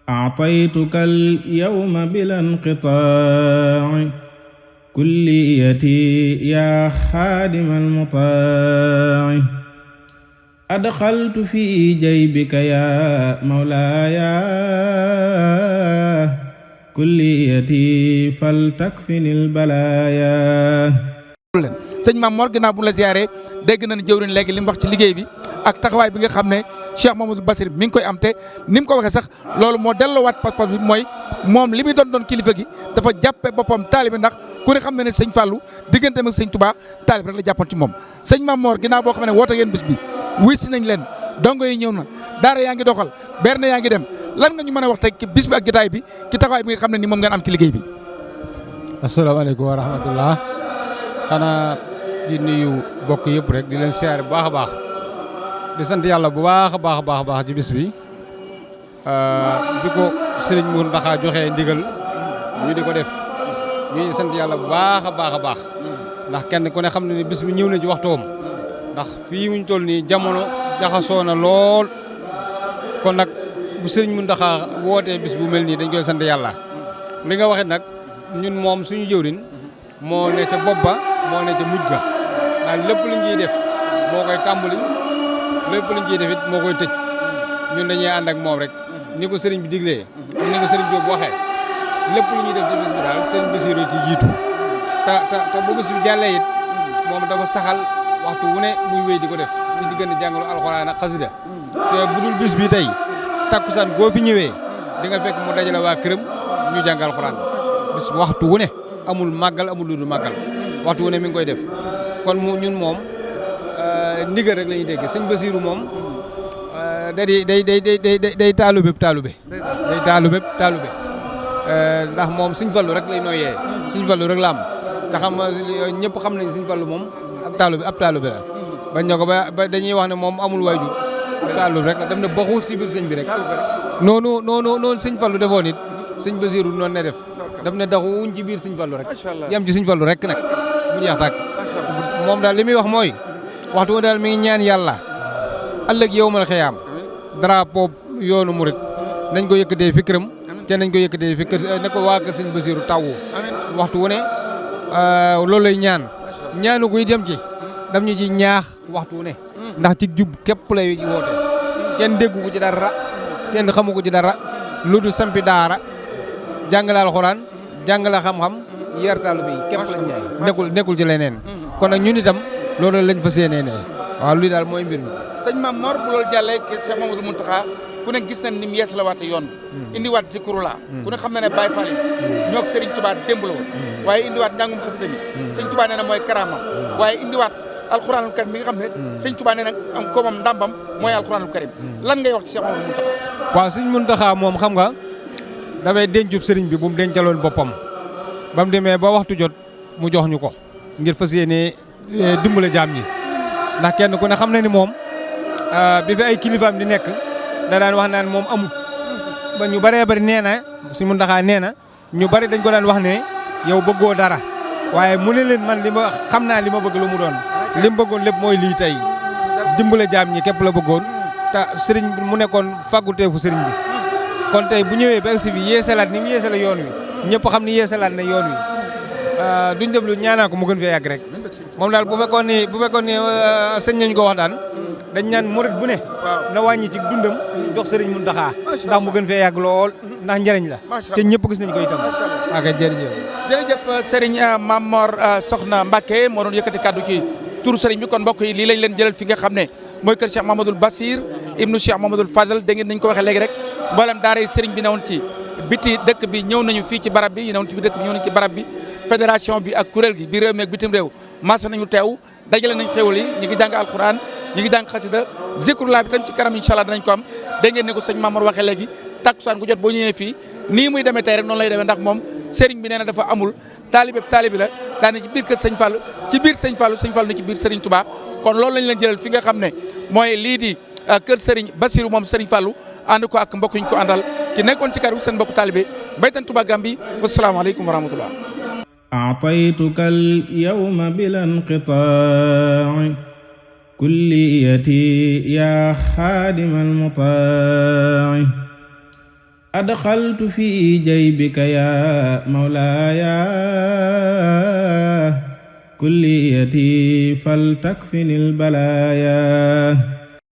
أعطيتك اليوم بلا انقطاع كليتي يا خادم المطاع أدخلت في جيبك يا مولاي كليتي فلتكفني البلايا. sëñ Mame Mor ginnaaw bu la ziaree dégg nañu jëwriñ léegi li mu wax ci liggéey bi ak taxawaay bi nga xam ne Cheikh Mamadou Bassir mi ngi koy am te ni mu ko waxee sax loolu moo delloowaat pas-pas bi mooy moom li muy doon kilifa gi dafa jàppe boppam taalibe ndax ku ne xam ne ne sëñ Fallou digganteem ak sëñ Touba taalibe rek la jàppoon ci moom. sëñ Mame Mor ginnaaw boo xam ne woote ngeen bis bi wuy si nañ leen dongo yi ñëw na daara yaa ngi doxal berne yaa ngi dem lan nga ñu mën a wax tey ci bis bi ak jotaay bi ci taxawaay bi nga xam ne ni moom ngeen am ci liggéey bi. asalaamaaleykum wa rahmatullah xanaa di nuyu bokk yëpp rek di leen siyaare bu baax a baax di sant yàlla bu baax a baax a baax ci bis bi di ko Serigne Mountakha joxe ndigal ñu di ko def ñu sant yàlla bu baax a baax ndax kenn ku ne xam ne ni bis bi ñëw na ci waxtoom ndax fii muñ toll nii jamono jaxasoo na lool kon nag bu Serigne Mountakha wootee bis bu mel nii dañ koy sant yàlla li nga waxee nag ñun moom suñu jëwriñ moo ne ca bopp ba moo ne ca mujj ga ndax lépp lu ñuy def moo koy tàmbali lépp lu ñuy def it moo koy tëj ñun dañuy ànd ak moom rek ni ko sëriñ bi diglee ak ni ko sëriñ Diop waxee lépp lu ñuy def ci bis bi daal sëriñ Bassirou ci jiitu te bu bis bi jàllee it moom dafa saxal waxtu wu ne muy wéy di ko def di diggante jàngalu alxuraan ak xasida te bu dul bis bi tey takkusaan boo fi ñëwee di nga fekk mu dajale waa këram ñu jàng alxuraan bis waxtu wu ne amul màggal amul lu dul màggal waxtu wu ne mi ngi koy def kon ñun moom ndigal rek la ñuy dégg sëñ Bassirou moom day taalube ndax moom sëñ Fallu rek lay nooyee sëñ Fallu rek la am te xam ñëpp xam nañ sëñ Fallu moom ab taalube la bañ na ko ba dañuy wax ne moom amul waajur ab taalube rek la def na baxuus ci biir sëñ bi rek noonu sëñ Fallu defoon it sëñ Bassirou noonu ne def daf ne daxu wuñ ci biir sëñ Fallu rek yam ci sëñ Fallu rek nag mu jeex tàkk moom daal li muy wax mooy waxtu wu daal mi ngi ñaan yàlla ëllëg yawmal xiyaam drapeau yoonu murit nañ ko yëkkatee fi këram te nañ ko yëkkatee fi kër ne ko waa kër sëñ Bassirou tawu waxtu wu ne loolu lay ñaanu guy dem ci daf ñu ci ñaax waxtu wu ne ndax ci jub képp lay woote kenn déggu ko ci dara kenn xamu ko ci dara lu du sampi daara jàngale alxuraan jàngale xam-xam yertaalu fi képp lañ ñaay nekkul ci leneen kon nag ñun itam loolu lañ fa séenee ne waaw luy daal mooy mbir mi. sëñ Mame Mor bu loolu jàllee Cheikh Mamadou Mountakha ku ne gis nañ ni mu yees la waate yoon indiwaat zikrullah ku ne xam na ne Baye Fall ñoo ak Serigne Touba démb la woon waaye indiwaat njàngum xasida mi sëñ Touba nee na mooy karaamam waaye indiwaat alxuraanul karim bi nga xam ne sëñ Touba nee na am koomam ndàmbam mooy alxuraanul karim lan ngay wax ci Cheikh Mamadou Mountakha. waaw sëñ Mountakha moom xam nga dafay dencub sëriñ bi bu mu dencaloon boppam ba mu demee ba waxtu jot mu jox ñu ko ngir fas yéene dimbale jaam ñi ndax kenn ku ne xam na ni moom bi fi ay kilifaam di nekk da daan wax naan moom amut ba ñu bëree bëri nee na si Mountakha nee na ñu bëri dañ ko daan wax ne yow bëggoo dara waaye mu ne leen man li ma xam naa li ma bëgg lu mu doon li mu bëggoon lépp mooy lii tey dimbale jaam ñi képp la bëggoon te sëriñ bi mu nekkoon fàgguteefu sëriñ bi kon tey bu ñëwee ba si bi yeesalaat ni mu yeesala yoon wi ñëpp xam ni yeesalaat na yoon wi duñ def lu ñaanaa ko mu gën fee yàgg rek moom daal bu fekkoon ni sëñ nañ ko wax daan dañ ñaan murit bu ne na wàññi ci dundam jox sëriñ Mountakha ndax mu gën fee yàgg lool ndax njëriñ la te ñëpp gis nañ ko itam ak jërëjëf sëriñ Mame Mor Soxna Mbacké moo doon yëkkati kaddu ci turu sëriñ bi kon mbokk yi lii lañ leen jëlal fi nga xam ne mooy kër Cheikh Mamadou Bassir ibnu Cheikh Mamadou Fadal dégg ngeen nañ ko waxee léegi rek mboolem daara yi sëriñ bi newoon ci biti dëkk bi ñëw nañu fii ci barab bi yi newoon ci bi dëkk bi ñëw nañu ci barab bi fédération bi ak kuréel gi bi réew mi ak bitim réew maasa nañu teew dajale nañ xéwal yi ñu ngi jàng alxuraan ñu ngi jàng xasida zikrullah bi tam ci kanam incha allah danañ ko am dégg ngeen ne ko sëñ Mame Mor waxee léegi takkusaan gu jot boo ñëwee fii nii muy demee tey rek noonu lay demee ndax moom sëriñ bi nee na dafa amul taalibe la daane ci biir kër sëñ Fallou ci biir sëñ Fallou ne ci biir sëriñ Touba kon loolu lañ leen jëlal fi nga xam ne mooy lii di kër sëriñ Bassirou moom sëriñ Fallou ànd ko ak mbokk yi ñu ko àndal ki nekkoon ci kàddu seen mbokku taalibe Mbaytan Touba Gambi wasalaamaaleykum wa rahmatullah. أعطيتك اليوم بلا انقطاع كليتي يا خادم المطاع adxaltu fi jaybika ya mawlaaya kulliyati faltakfini albalaaya